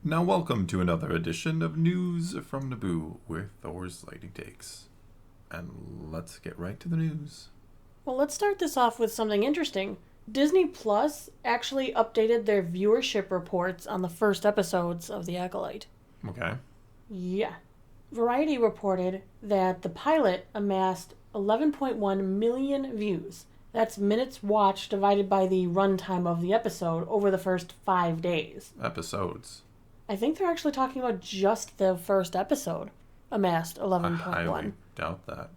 Now welcome to another edition of News from Naboo with Thor's Lightning Takes. And let's get right to the news. Well, let's start this off with something interesting. Disney Plus actually updated their viewership reports on the first episodes of The Acolyte. Okay. Yeah. Variety reported that the pilot amassed 11.1 million views. That's minutes watched divided by the runtime of the episode over the first 5 days. Episodes. I think they're actually talking about just the first episode amassed 11.1. I highly doubt that.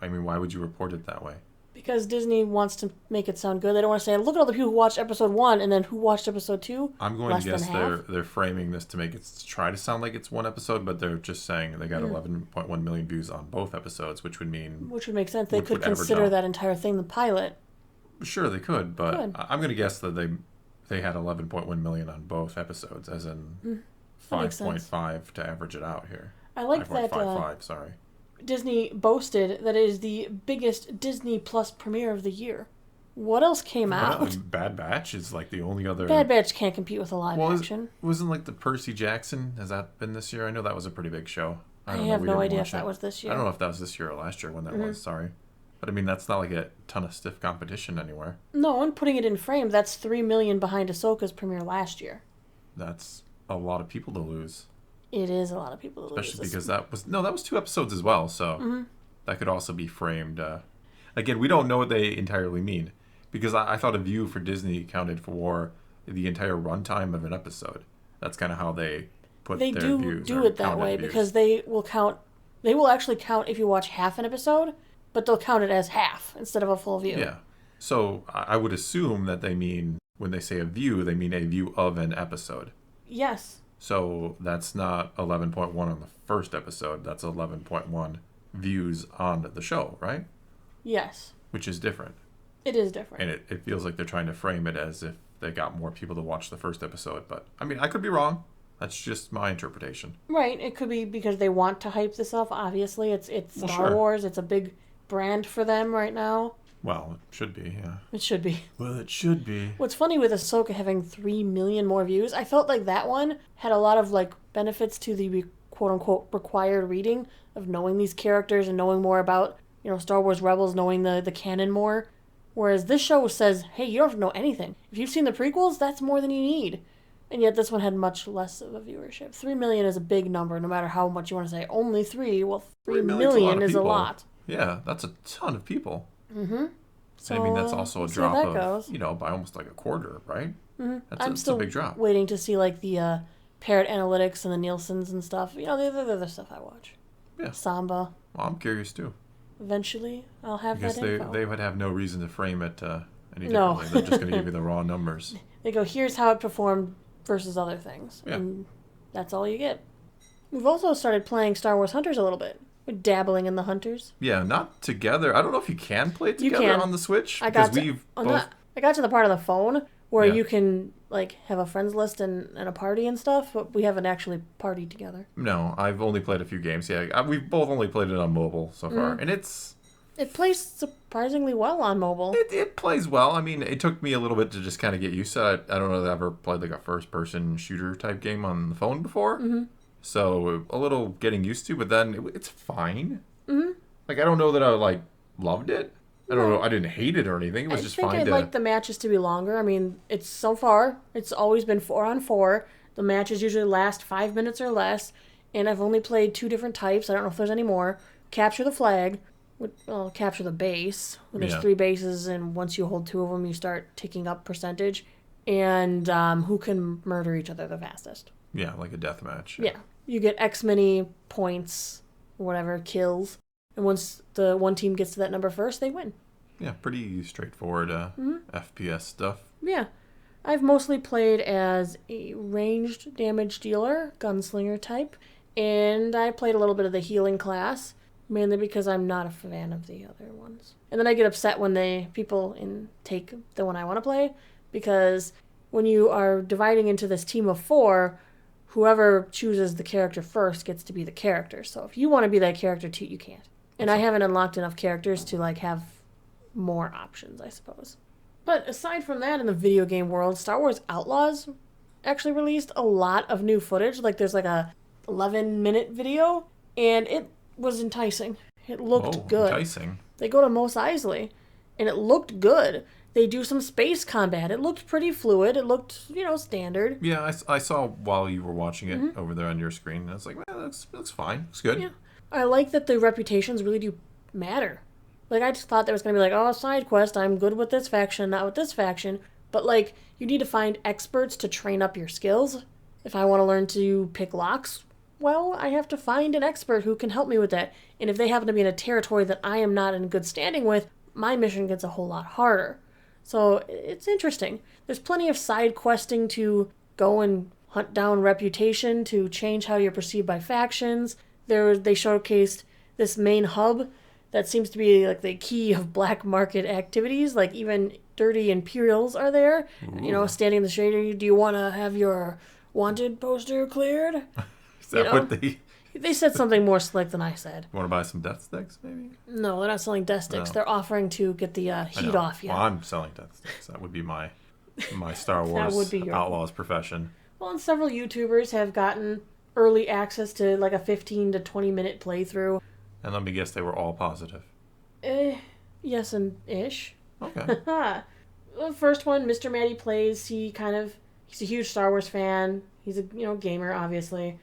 I mean, why would you report it that way? Because Disney wants to make it sound good. They don't want to say, look at all the people who watched episode 1 and then who watched episode 2. I'm going to guess they're framing this to make it try to sound like it's one episode, but they're just saying they got 11.1 million views on both episodes, which would make sense. They could consider that entire thing the pilot. Sure, they could, but I'm going to guess that they had 11.1 million on both episodes, as in 5.5 to average it out here. I like that. 5.55, sorry. Disney boasted that it is the biggest Disney Plus premiere of the year. What else came out? Bad Batch is like the only other... Bad Batch can't compete with a live action. Wasn't like the Percy Jackson, has that been this year? I know that was a pretty big show. I have no idea if that was this year. I don't know if that was this year or last year when that was, sorry. But I mean, that's not like a ton of stiff competition anywhere. No, and putting it in frame, that's 3 million behind Ahsoka's premiere last year. That's a lot of people to lose. It is a lot of people to lose. Especially because that was 2 episodes as well, so that could also be framed. Again, we don't know what they entirely mean, because I thought a view for Disney counted for the entire runtime of an episode. That's kind of how they put their views. They do it that way, because they will actually count if you watch half an episode, but they'll count it as half instead of a full view. Yeah. So I would assume that they mean, when they say a view, they mean a view of an episode. Yes. So that's not 11.1 on the first episode. That's 11.1 views on the show, right? Yes. Which is different. It is different. And it feels like they're trying to frame it as if they got more people to watch the first episode. But, I mean, I could be wrong. That's just my interpretation. Right. It could be because they want to hype this up, obviously. It's Star Wars. It's a big brand for them right now. Well, it should be, yeah. It should be. Well, it should be. What's funny with Ahsoka having 3 million more views, I felt like that one had a lot of benefits to the quote-unquote required reading of knowing these characters and knowing more about, Star Wars Rebels, knowing the canon more. Whereas this show says, hey, you don't have to know anything. If you've seen the prequels, that's more than you need. And yet this one had much less of a viewership. 3 million is a big number, no matter how much you want to say. Only 3. Well, 3 million is a lot. Yeah, that's a ton of people. Mm-hmm. So, I mean, that's also a drop of, by almost like a quarter, right? Mm-hmm. That's a big drop. Waiting to see the Parrot Analytics and the Nielsen's and stuff. The other stuff I watch. Yeah. Samba. Well, I'm curious too. Eventually, I'll have that info. Because they would have no reason to frame it any differently. They're just going to give you the raw numbers. They go, here's how it performed versus other things. Yeah. And that's all you get. We've also started playing Star Wars Hunters a little bit. We're dabbling in the Hunters. Yeah, not together. I don't know if you can play it together on the Switch. I got to the part of the phone where you can have a friends list and a party and stuff, but we haven't actually partied together. No, I've only played a few games. Yeah, we've both only played it on mobile so far, and it plays surprisingly well on mobile. It plays well. I mean, it took me a little bit to just kind of get used to it. I don't know that I've ever played a first-person shooter type game on the phone before. Mm-hmm. So a little getting used to, but then it's fine. Mm-hmm. I don't know that I loved it. I don't know. I didn't hate it or anything. It was just fine. I think I'd like the matches to be longer. I mean, it's always been 4-on-4. The matches usually last 5 minutes or less, and I've only played 2 different types. I don't know if there's any more. Capture the flag. Capture the base. There's 3 bases, and once you hold 2 of them, you start ticking up percentage. And who can murder each other the fastest. Yeah, like a death match. Yeah. You get X many points, whatever, kills. And once the one team gets to that number first, they win. Yeah, pretty straightforward FPS stuff. Yeah. I've mostly played as a ranged damage dealer, gunslinger type. And I played a little bit of the healing class, mainly because I'm not a fan of the other ones. And then I get upset when people take the one I want to play, because when you are dividing into this team of 4... whoever chooses the character first gets to be the character. So if you want to be that character too, you can't. And I haven't unlocked enough characters to have more options, I suppose. But aside from that, in the video game world, Star Wars Outlaws actually released a lot of new footage. Like, there's like a 11-minute video, and it was enticing. It looked good. Enticing. They go to Mos Eisley, and it looked good. They do some space combat. It looked pretty fluid. It looked, standard. Yeah, I saw while you were watching it over there on your screen, and I was like, well, that looks fine. Looks good. Yeah. I like that the reputations really do matter. Like, I just thought there was going to be like, oh, side quest, I'm good with this faction, not with this faction. But, like, you need to find experts to train up your skills. If I want to learn to pick locks, well, I have to find an expert who can help me with that. And if they happen to be in a territory that I am not in good standing with, my mission gets a whole lot harder. So it's interesting. There's plenty of side questing to go and hunt down reputation, to change how you're perceived by factions. They showcased this main hub that seems to be like the key of black market activities. Like, even dirty Imperials are there. Ooh. Standing in the shade. Do you want to have your wanted poster cleared? Is that what they... They said something more slick than I said. You want to buy some death sticks, maybe? No, they're not selling death sticks. No. They're offering to get the heat off you. Well, I'm selling death sticks. That would be my Star Wars would be your Outlaws profession. Well, and several YouTubers have gotten early access to like a 15 to 20 minute playthrough. And let me guess, they were all positive. Yes and ish. Okay. The first one, Mr. Matty Plays, he's a huge Star Wars fan. He's a gamer, obviously.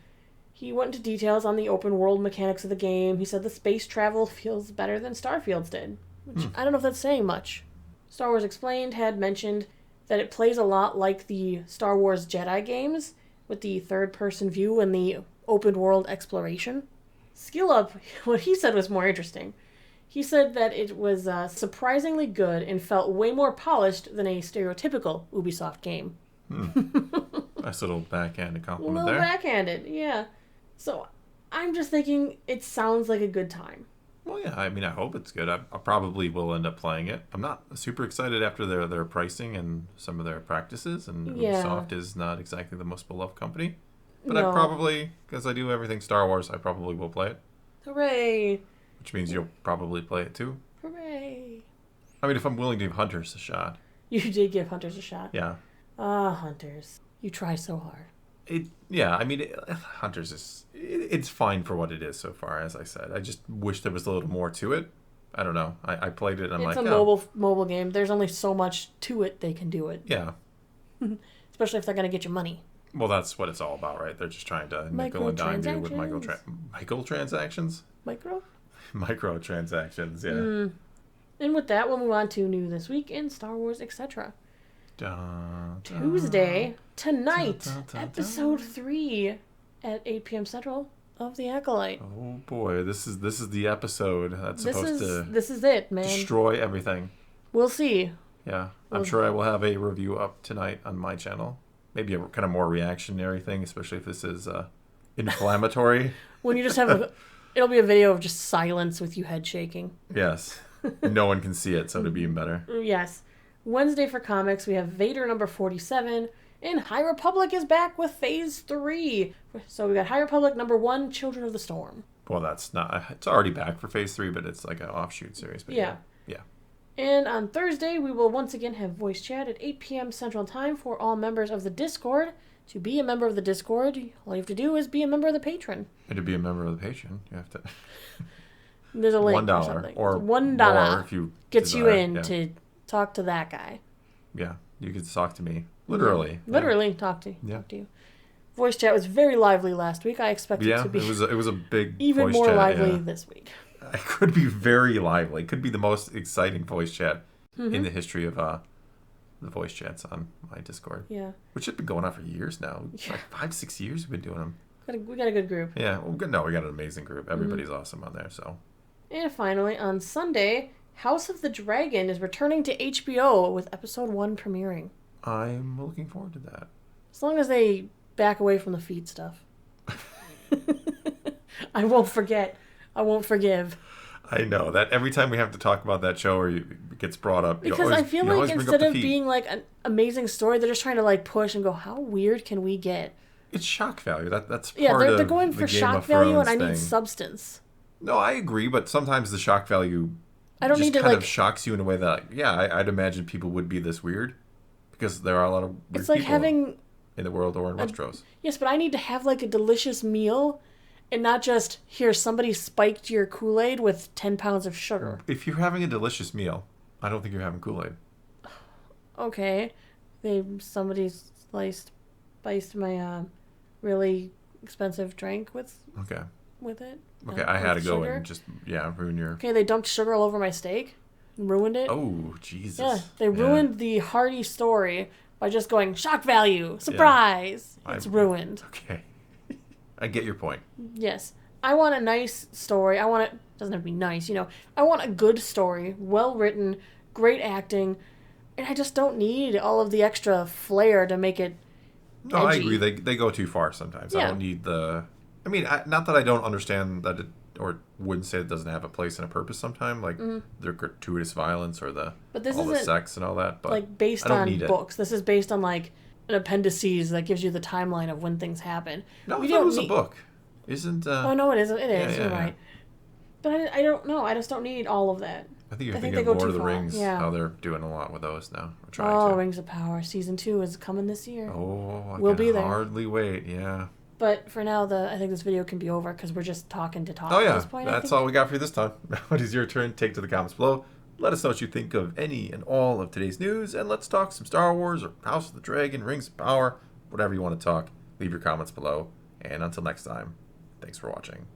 He went into details on the open world mechanics of the game. He said the space travel feels better than Starfield's did, which I don't know if that's saying much. Star Wars Explained had mentioned that it plays a lot like the Star Wars Jedi games, with the third-person view and the open world exploration. Skill Up, what he said was more interesting. He said that it was surprisingly good and felt way more polished than a stereotypical Ubisoft game. Nice little backhanded compliment there. A little backhanded, yeah. So, I'm just thinking it sounds like a good time. Well, yeah, I mean, I hope it's good. I probably will end up playing it. I'm not super excited after their pricing and some of their practices, and Ubisoft is not exactly the most beloved company. But no. I probably, because I do everything Star Wars, I probably will play it. Hooray! Which means you'll probably play it too. Hooray! I mean, if I'm willing to give Hunters a shot. You did give Hunters a shot. Yeah. Hunters. You try so hard. Hunters it's fine for what it is so far, as I said. I just wish there was a little more to it. I don't know. I played it and I'm it's a mobile game. There's only so much to it they can do it. Yeah. Especially if they're going to get you money. Well, that's what it's all about, right? They're just trying to nickel and dime you with microtransactions? Microtransactions, yeah. And with that, we'll move on to new this week in Star Wars, etc. Tuesday, tonight, episode 3 at 8 p.m. Central of The Acolyte. Oh boy, this is the episode that's supposed to... This is it, man. Destroy everything. We'll see. Yeah, I'm sure I will have a review up tonight on my channel. Maybe a kind of more reactionary thing, especially if this is inflammatory. When you just have it'll be a video of just silence with you head shaking. Yes. No one can see it, so it'd be even better. Yes. Wednesday for comics, we have Vader number 47, and High Republic is back with Phase 3. So we got High Republic number 1, Children of the Storm. Well, it's already back for Phase 3, but it's like an offshoot series. But yeah. And on Thursday, we will once again have voice chat at 8 p.m. Central Time for all members of the Discord. To be a member of the Discord, all you have to do is be a member of the Patreon. And to be a member of the Patreon, you have to... There's a link $1 or something. or $1 if you gets you in to talk to that guy. Yeah, you can talk to me. Literally. Literally talk to you. Voice chat was very lively last week. I expect it to be it was a big even voice more chat, lively this week. It could be very lively. It could be the most exciting voice chat in the history of the voice chats on my Discord. Yeah. Which have been going on for years now. Yeah. Like 5-6 years we've been doing them. We got a good group. Yeah. Well, we got an amazing group. Everybody's awesome on there, so. And finally, on Sunday, House of the Dragon is returning to HBO with episode 1 premiering. I'm looking forward to that. As long as they back away from the feet stuff. I won't forget. I won't forgive. I know that every time we have to talk about that show or it gets brought up. Because I feel like instead of being like an amazing story, they're just trying to like push and go, how weird can we get? It's shock value. That's part of they're going for shock value, and I need substance. No, I agree, but sometimes the shock value shocks you in a way that, I'd imagine people would be this weird because there are a lot of weird it's like people having in the world or in Westeros. Yes, but I need to have like a delicious meal and not just, here, somebody spiked your Kool-Aid with 10 pounds of sugar. If you're having a delicious meal, I don't think you're having Kool-Aid. Okay. Somebody spiced my really expensive drink with Okay. it. Okay, I had to go sugar. and just, ruin your... Okay, they dumped sugar all over my steak and ruined it. Oh, Jesus. Yeah, they ruined the hearty story by just going, shock value, surprise. Yeah. It's ruined. Okay. I get your point. Yes. I want a nice story. Doesn't have to be nice, I want a good story, well written, great acting, and I just don't need all of the extra flair to make it edgy. No, I agree. They go too far sometimes. Yeah. I don't need the... I mean, not that I don't understand that it, or wouldn't say it doesn't have a place and a purpose sometime, like the gratuitous violence or all the sex and all that. But like based on books. This is based on like an appendices that gives you the timeline of when things happen. No, it was a book. Isn't... Oh, no, it isn't. It is. You're right. But I don't know. I just don't need all of that. I think you're thinking of Lord of the Rings, how they're doing a lot with those now. Or trying to. Rings of Power. Season 2 is coming this year. Oh, we'll be there. Hardly wait, yeah. But for now, I think this video can be over because we're just talking to talk at this point. That's all we got for you this time. Now it is your turn. Take to the comments below. Let us know what you think of any and all of today's news, and let's talk some Star Wars or House of the Dragon, Rings of Power, whatever you want to talk. Leave your comments below. And until next time, thanks for watching.